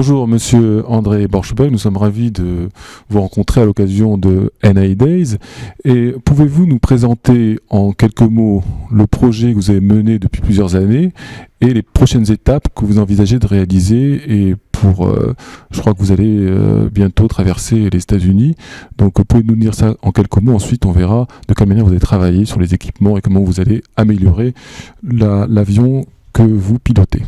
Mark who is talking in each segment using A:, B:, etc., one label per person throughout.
A: Bonjour Monsieur André Borschberg, nous sommes ravis de vous rencontrer à l'occasion de NI Days. Et pouvez-vous nous présenter en quelques mots le projet que vous avez mené depuis plusieurs années et les prochaines étapes que vous envisagez de réaliser et je crois que vous allez bientôt traverser les États-Unis. Donc pouvez-vous nous dire ça en quelques mots, ensuite on verra de quelle manière vous allez travailler sur les équipements et comment vous allez améliorer l'avion que vous pilotez.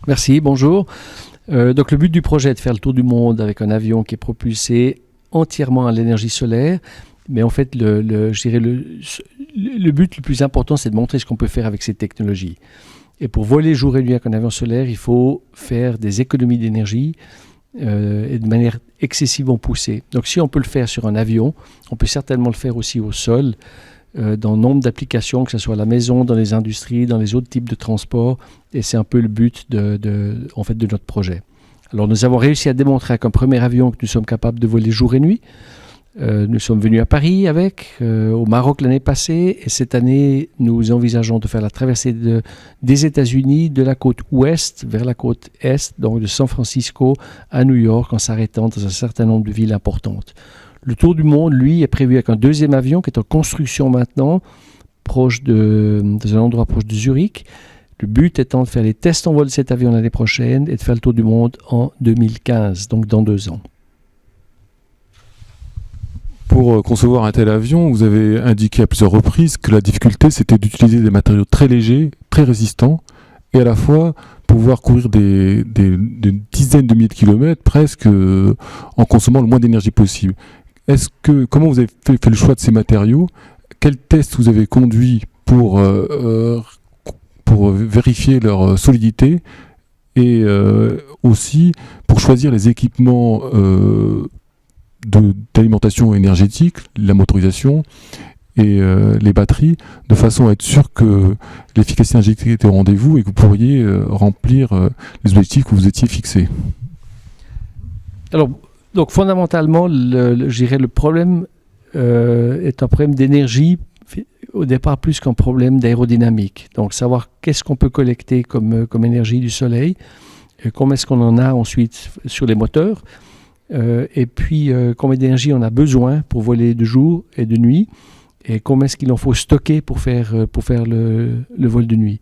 B: Merci, bonjour. Donc le but du projet est de faire le tour du monde avec un avion qui est propulsé entièrement à l'énergie solaire. Mais en fait, je dirais le but le plus important, c'est de montrer ce qu'on peut faire avec ces technologies. Et pour voler jour et nuit avec un avion solaire, il faut faire des économies d'énergie et de manière excessivement poussée. Donc si on peut le faire sur un avion, on peut certainement le faire aussi au sol, dans nombre d'applications, que ce soit à la maison, dans les industries, dans les autres types de transports. Et c'est un peu le but de notre projet. Alors nous avons réussi à démontrer avec un premier avion que nous sommes capables de voler jour et nuit. Nous sommes venus à Paris au Maroc l'année passée, et cette année nous envisageons de faire la traversée des États-Unis de la côte ouest vers la côte est, donc de San Francisco à New York, en s'arrêtant dans un certain nombre de villes importantes. Le tour du monde, lui, est prévu avec un deuxième avion qui est en construction maintenant, dans un endroit proche de Zurich. Le but étant de faire les tests en vol de cet avion l'année prochaine et de faire le tour du monde en 2015, donc dans 2 ans.
A: Pour concevoir un tel avion, vous avez indiqué à plusieurs reprises que la difficulté, c'était d'utiliser des matériaux très légers, très résistants, et à la fois pouvoir courir des dizaines de milliers de kilomètres presque en consommant le moins d'énergie possible. Comment vous avez fait le choix de ces matériaux? Quels tests vous avez conduits pour vérifier leur solidité et aussi pour choisir les équipements d'alimentation énergétique, la motorisation et les batteries, de façon à être sûr que l'efficacité énergétique était au rendez-vous et que vous pourriez remplir les objectifs que vous étiez fixés?
B: Alors, donc fondamentalement, je dirais le problème est un problème d'énergie au départ plus qu'un problème d'aérodynamique. Donc savoir qu'est-ce qu'on peut collecter comme énergie du soleil, combien est-ce qu'on en a ensuite sur les moteurs, et puis combien d'énergie on a besoin pour voler de jour et de nuit, et combien est-ce qu'il en faut stocker pour faire le vol de nuit.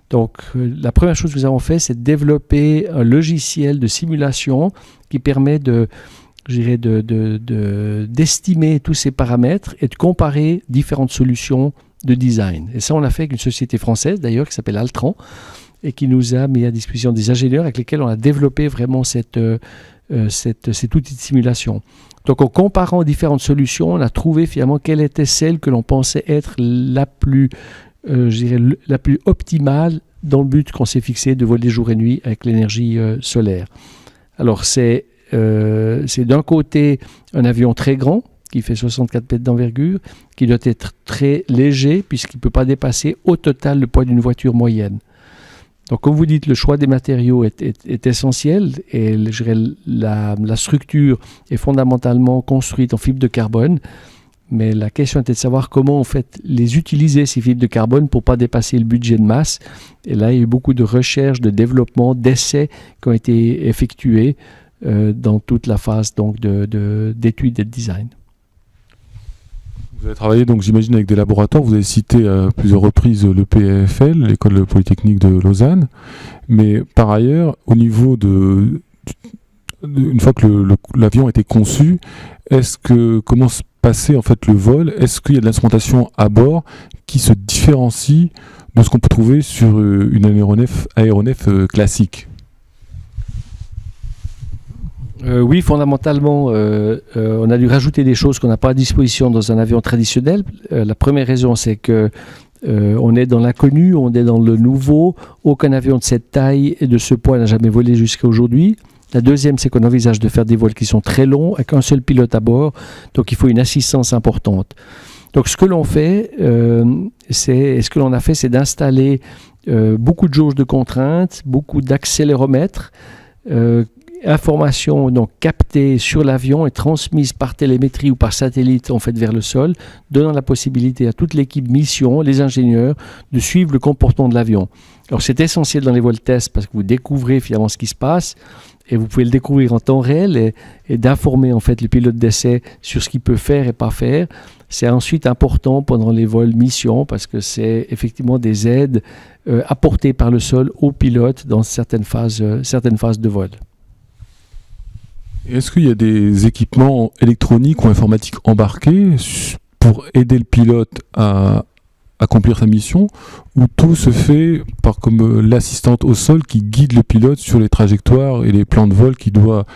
B: Donc la première chose que nous avons fait, c'est de développer un logiciel de simulation qui permet d'estimer tous ces paramètres et de comparer différentes solutions de design. Et ça, on l'a fait avec une société française d'ailleurs qui s'appelle Altran et qui nous a mis à disposition des ingénieurs avec lesquels on a développé vraiment cet outil de simulation. Donc en comparant différentes solutions, on a trouvé finalement quelle était celle que l'on pensait être la plus optimale dans le but qu'on s'est fixé de voler jour et nuit avec l'énergie solaire. Alors c'est d'un côté un avion très grand qui fait 64 mètres d'envergure, qui doit être très léger puisqu'il ne peut pas dépasser au total le poids d'une voiture moyenne. Donc comme vous dites, le choix des matériaux est essentiel et la structure est fondamentalement construite en fibre de carbone. Mais la question était de savoir comment en fait les utiliser, ces fibres de carbone, pour ne pas dépasser le budget de masse. Et là, il y a eu beaucoup de recherches, de développement, d'essais qui ont été effectués dans toute la phase donc, d'études et de design.
A: Vous avez travaillé, donc j'imagine, avec des laboratoires. Vous avez cité à plusieurs reprises le PFL, l'École polytechnique de Lausanne. Mais par ailleurs, au niveau une fois que l'avion a été conçu, comment se passait en fait le vol? Est-ce qu'il y a de l'instrumentation à bord qui se différencie de ce qu'on peut trouver sur une aéronef classique?
B: Oui, fondamentalement, on a dû rajouter des choses qu'on n'a pas à disposition dans un avion traditionnel. La première raison, c'est que on est dans l'inconnu, on est dans le nouveau. Aucun avion de cette taille et de ce poids n'a jamais volé jusqu'à aujourd'hui. La deuxième, c'est qu'on envisage de faire des vols qui sont très longs avec un seul pilote à bord, donc il faut une assistance importante. Donc ce que l'on fait, c'est d'installer beaucoup de jauges de contraintes, beaucoup d'accéléromètres, informations donc captées sur l'avion et transmises par télémétrie ou par satellite en fait vers le sol, donnant la possibilité à toute l'équipe mission, les ingénieurs, de suivre le comportement de l'avion. Alors c'est essentiel dans les vols test parce que vous découvrez finalement ce qui se passe et vous pouvez le découvrir en temps réel et d'informer en fait le pilote d'essai sur ce qu'il peut faire et pas faire. C'est ensuite important pendant les vols mission parce que c'est effectivement des aides apportées par le sol au pilote dans certaines phases de vol.
A: Est-ce qu'il y a des équipements électroniques ou informatiques embarqués pour aider le pilote à accomplir sa mission, ou tout se fait par comme l'assistante au sol qui guide le pilote sur les trajectoires et les plans de vol qu'il doit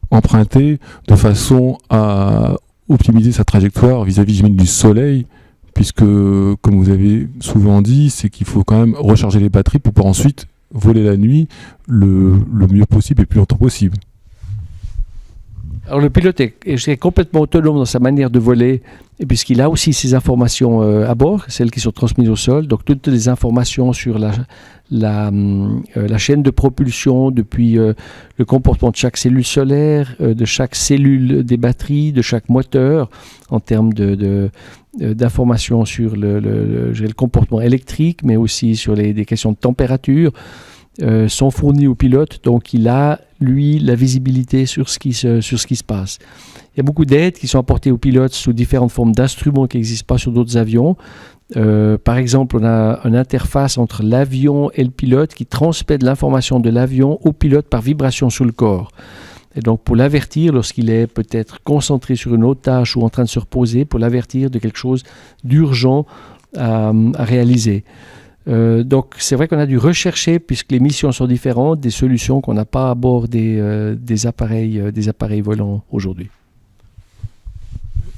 A: emprunter de façon à optimiser sa trajectoire vis-à-vis j'imagine, du soleil, puisque, comme vous avez souvent dit, c'est qu'il faut quand même recharger les batteries pour pouvoir ensuite voler la nuit le mieux possible et le plus longtemps possible.
B: Alors le pilote est complètement autonome dans sa manière de voler, et puisqu'il a aussi ses informations à bord, celles qui sont transmises au sol, donc toutes les informations sur la chaîne de propulsion, depuis le comportement de chaque cellule solaire, de chaque cellule des batteries, de chaque moteur, en termes d'informations sur le comportement électrique, mais aussi sur des questions de température, sont fournis au pilote, donc il a lui la visibilité sur ce qui se passe. Il y a beaucoup d'aides qui sont apportées aux pilotes sous différentes formes d'instruments qui n'existent pas sur d'autres avions. Par exemple, on a une interface entre l'avion et le pilote qui transmet de l'information de l'avion au pilote par vibration sous le corps. Et donc pour l'avertir lorsqu'il est peut-être concentré sur une autre tâche ou en train de se reposer, pour l'avertir de quelque chose d'urgent à réaliser. Donc c'est vrai qu'on a dû rechercher, puisque les missions sont différentes, des solutions qu'on n'a pas à bord des appareils volants aujourd'hui.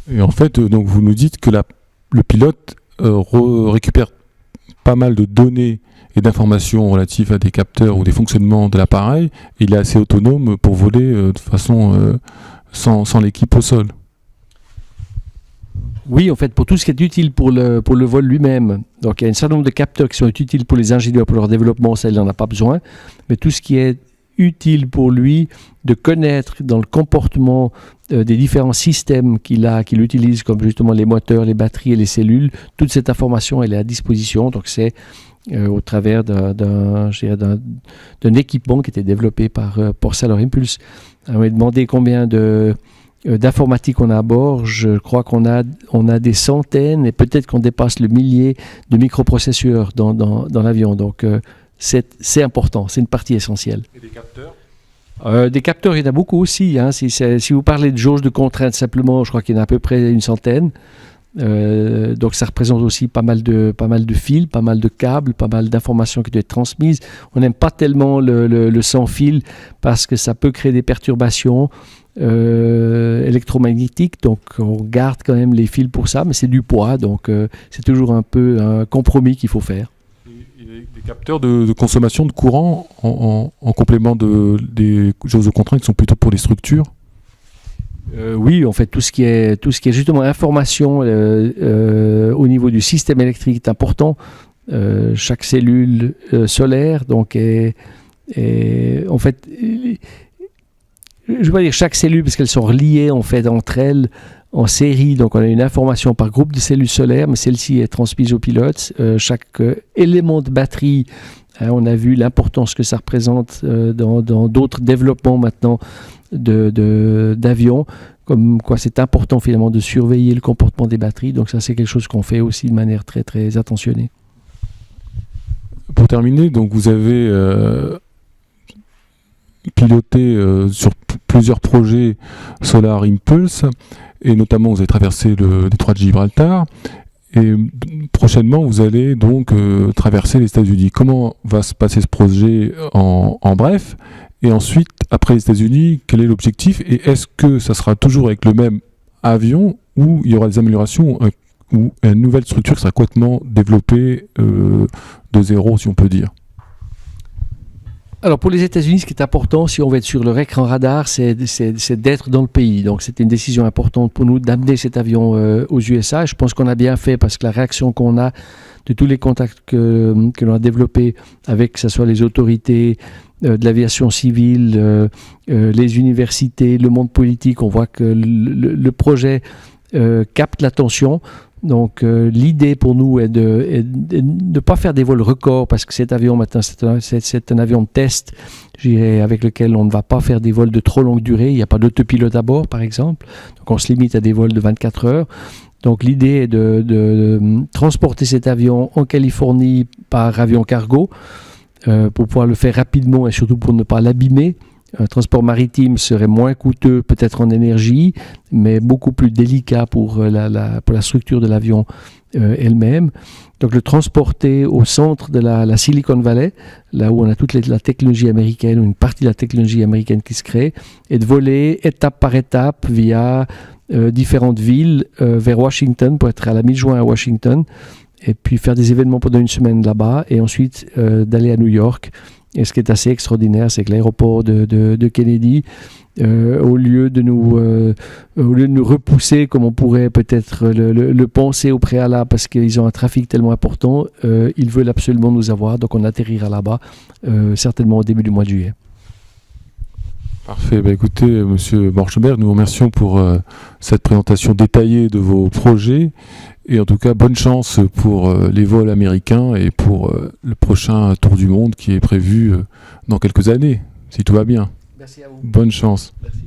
A: Et en fait, donc vous nous dites que le pilote récupère pas mal de données et d'informations relatives à des capteurs ou des fonctionnements de l'appareil, et il est assez autonome pour voler de façon sans l'équipe au sol.
B: Oui, en fait, pour tout ce qui est utile pour le vol lui-même. Donc, il y a un certain nombre de capteurs qui sont utiles pour les ingénieurs, pour leur développement, ça, il n'en a pas besoin. Mais tout ce qui est utile pour lui de connaître dans le comportement des différents systèmes qu'il utilise, comme justement les moteurs, les batteries et les cellules, toute cette information, elle est à disposition. Donc, c'est au travers d'un équipement qui était développé par Solar Impulse. On m'a demandé combien d'informatique on a à bord. Je crois qu'on a des centaines et peut-être qu'on dépasse le millier de microprocesseurs dans l'avion. Donc c'est important, c'est une partie essentielle.
A: Et des capteurs
B: Des capteurs, il y en a beaucoup aussi. Hein. Si vous parlez de jauge de contrainte simplement, je crois qu'il y en a à peu près une centaine. Donc ça représente aussi pas mal de fils, pas mal de câbles, pas mal d'informations qui doivent être transmises. On n'aime pas tellement le sans fil parce que ça peut créer des perturbations électromagnétiques, donc on garde quand même les fils pour ça, mais c'est du poids, donc c'est toujours un peu un compromis qu'il faut faire.
A: Des capteurs de consommation de courant en complément des jauges de contrainte qui sont plutôt pour les structures.
B: Oui, en fait, tout ce qui est justement information au niveau du système électrique est important. Chaque cellule solaire, donc, en fait, je ne vais pas dire chaque cellule parce qu'elles sont reliées en fait entre elles en série. Donc, on a une information par groupe de cellules solaires, mais celle-ci est transmise au pilote. Chaque élément de batterie, on a vu l'importance que ça représente dans d'autres développements maintenant d'avions, comme quoi c'est important finalement de surveiller le comportement des batteries. Donc ça, c'est quelque chose qu'on fait aussi de manière très très attentionnée.
A: Pour terminer, donc vous avez piloté sur plusieurs projets Solar Impulse, et notamment vous avez traversé le détroit de Gibraltar, et prochainement vous allez donc traverser les États-Unis. Comment va se passer ce projet en bref? Et ensuite, après les États-Unis, quel est l'objectif? Et est-ce que ça sera toujours avec le même avion, ou il y aura des améliorations, ou une nouvelle structure qui sera complètement développée de zéro, si on peut dire?
B: Alors pour les États-Unis, ce qui est important, si on veut être sur leur écran radar, c'est d'être dans le pays. Donc c'était une décision importante pour nous d'amener cet avion aux USA. Je pense qu'on a bien fait parce que la réaction qu'on a de tous les contacts que l'on a développés avec, que ce soit les autorités de l'aviation civile, les universités, le monde politique, on voit que le projet capte l'attention. Donc l'idée pour nous est de ne pas faire des vols records parce que cet avion maintenant c'est un avion de test, je dirais, avec lequel on ne va pas faire des vols de trop longue durée. Il n'y a pas d'autopilote à bord par exemple, donc on se limite à des vols de 24 heures. Donc l'idée est de transporter cet avion en Californie par avion cargo pour pouvoir le faire rapidement et surtout pour ne pas l'abîmer. Un transport maritime serait moins coûteux peut-être en énergie, mais beaucoup plus délicat pour la structure de l'avion elle-même. Donc le transporter au centre de la Silicon Valley, là où on a toute la technologie américaine, ou une partie de la technologie américaine qui se crée, et de voler étape par étape via différentes villes vers Washington, pour être à la mi-juin à Washington, et puis faire des événements pendant une semaine là-bas, et ensuite d'aller à New York. Et ce qui est assez extraordinaire, c'est que l'aéroport de Kennedy, au lieu de nous repousser comme on pourrait peut-être le penser au préalable, parce qu'ils ont un trafic tellement important, ils veulent absolument nous avoir. Donc on atterrira là-bas, certainement au début du mois de juillet.
A: Parfait. Écoutez, Monsieur Borschberg, nous vous remercions pour cette présentation détaillée de vos projets. Et en tout cas, bonne chance pour les vols américains et pour le prochain tour du monde qui est prévu dans quelques années, si tout va bien.
B: Merci à vous.
A: Bonne chance.
B: Merci.